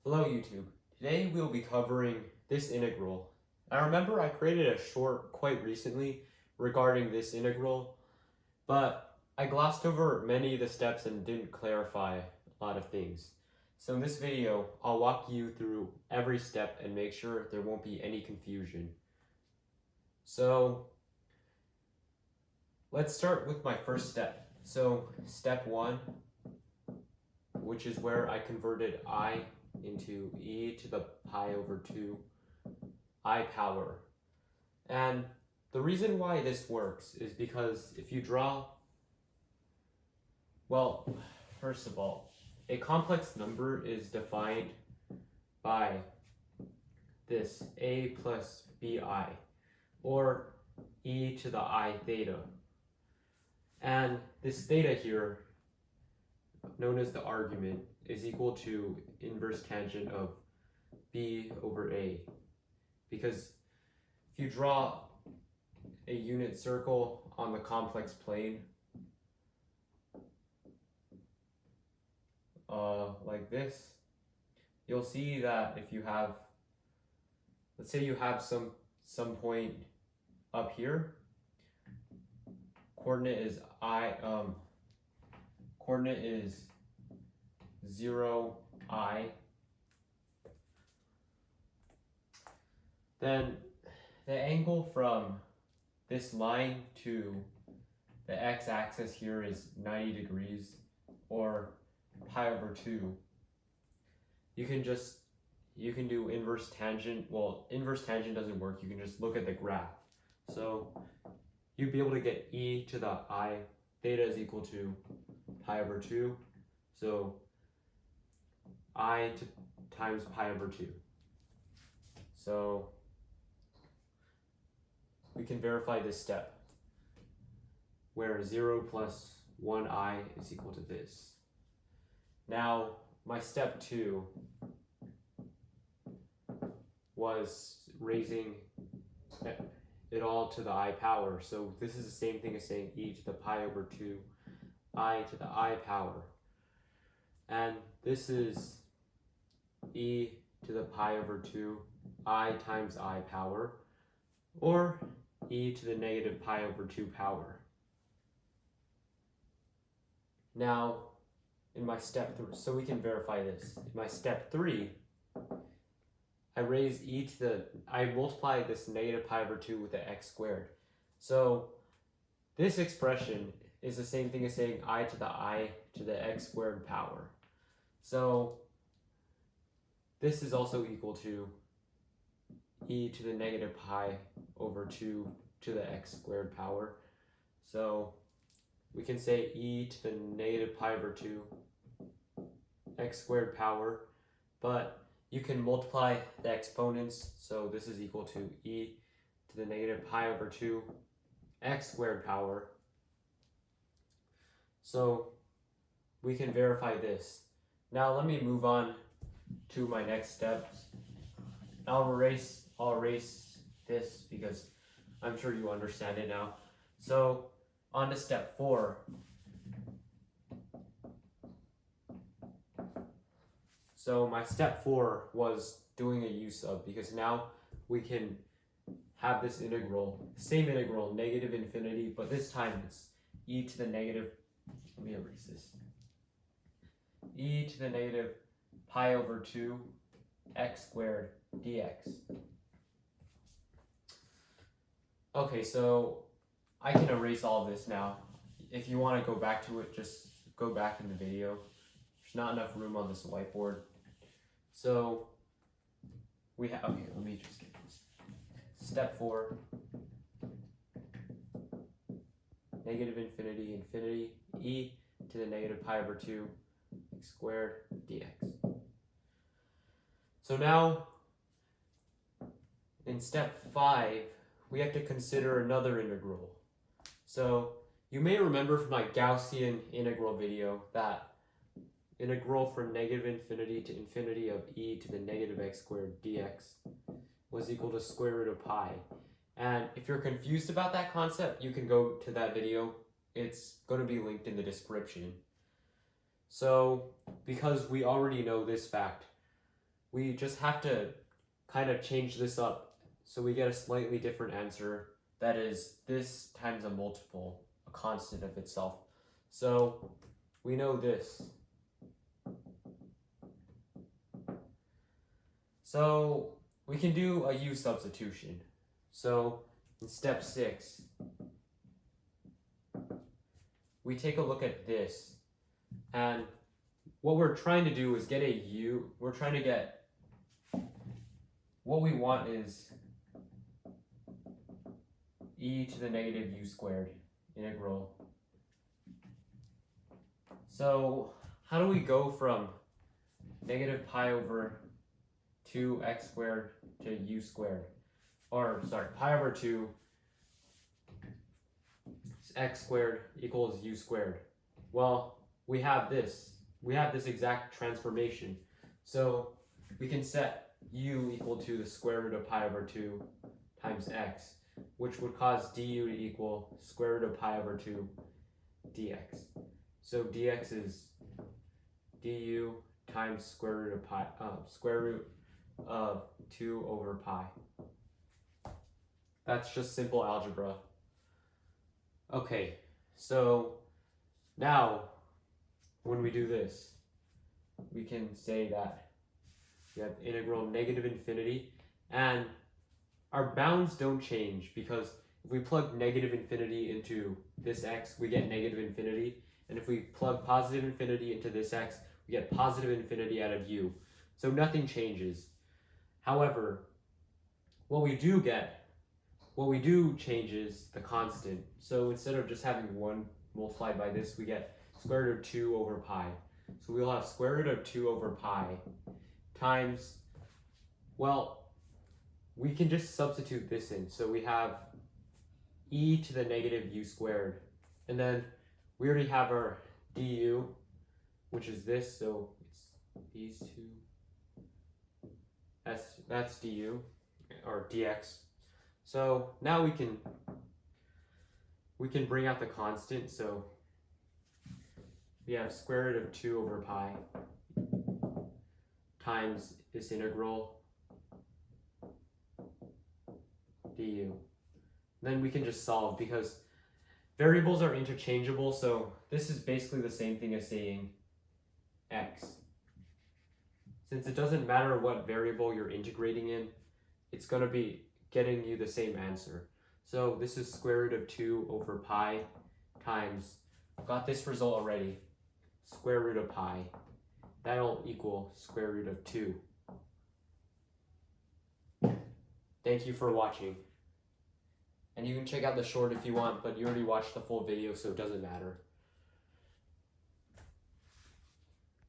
Hello YouTube. Today we'll be covering this integral. I remember I created a short quite recently regarding this integral, but I glossed over many of the steps and didn't clarify a lot of things. So in this video, I'll walk you through every step and make sure there won't be any confusion. So let's start with my first step. So step 1, which is where I converted I into e to the pi over 2 I power. And the reason why this works is because if you draw, well, first of all, a complex number is defined by this a plus bi, or e to the I theta. And this theta here, known as the argument, is equal to inverse tangent of b over a. Because if you draw a unit circle on the complex plane, like this, you'll see that if you have, let's say you have some point up here, coordinate is coordinate is 0, I, then the angle from this line to the x-axis here is 90 degrees, or pi over 2. You can do inverse tangent. Well, inverse tangent doesn't work. You can just look at the graph. So you'd be able to get e to the I theta is equal to pi over 2. So I times pi over 2. So we can verify this step, where 0 plus 1i is equal to this. Now, my step 2 was raising it all to the I power. So this is the same thing as saying e to the pi over 2 I to the I power. And this is e to the pi over 2 I times I power, or e to the negative pi over 2 power. Now, in my step 3, so we can verify this. In my step 3, I multiply this negative pi over 2 with the x squared. So this expression is the same thing as saying I to the x squared power. So this is also equal to e to the negative pi over 2 to the x squared power. So we can say e to the negative pi over 2 x squared power, but you can multiply the exponents, so this is equal to e to the negative pi over 2 x squared power. So we can verify this. Now let me move on to my next steps. I'll erase this because I'm sure you understand it now. So on to step 4. So my step 4 was doing a use of, because now we can have this integral, same integral, negative infinity, but this time it's e to the negative, let me erase this, e to the negative pi over 2 x squared dx. Okay, so I can erase all of this now. If you want to go back to it, just go back in the video. There's not enough room on this whiteboard. So we have, okay, let me just get this. Step 4, negative infinity, infinity, e to the negative pi over 2 x squared dx. So now in step 5, we have to consider another integral. So you may remember from my Gaussian integral video that integral from negative infinity to infinity of e to the negative x squared dx was equal to square root of pi. And if you're confused about that concept, you can go to that video. It's going to be linked in the description. So because we already know this fact, we just have to kind of change this up so we get a slightly different answer. That is this times a multiple, a constant of itself. So we know this. So we can do a u substitution. So in step 6, we take a look at this, and what we're trying to do is get a u. We're trying to get, what we want is e to the negative u squared integral. So how do we go from negative pi over 2x squared to u squared? Or sorry, pi over 2 x squared equals u squared. Well, we have this exact transformation. So we can set u equal to the square root of pi over 2 times x, which would cause du to equal square root of pi over 2 dx. So dx is du times square root of 2 over pi. That's just simple algebra. Okay, so now when we do this, we can say that we have integral negative infinity, and our bounds don't change, because if we plug negative infinity into this x, we get negative infinity, and if we plug positive infinity into this x, we get positive infinity out of u. So nothing changes. However, what we do changes the constant. So instead of just having 1 multiplied by this, we get square root of 2 over pi. So we'll have square root of 2 over pi times, well, we can just substitute this in. So we have e to the negative u squared. And then we already have our du, which is this, so it's these two. That's du, or dx. So now we can bring out the constant. So we have square root of 2 over pi times this integral du. Then we can just solve, because variables are interchangeable, so this is basically the same thing as saying x. Since it doesn't matter what variable you're integrating in, it's going to be getting you the same answer. So this is square root of 2 over pi times, I've got this result already, square root of pi. That'll equal square root of 2. Thank you for watching. And you can check out the short if you want, but you already watched the full video, so it doesn't matter.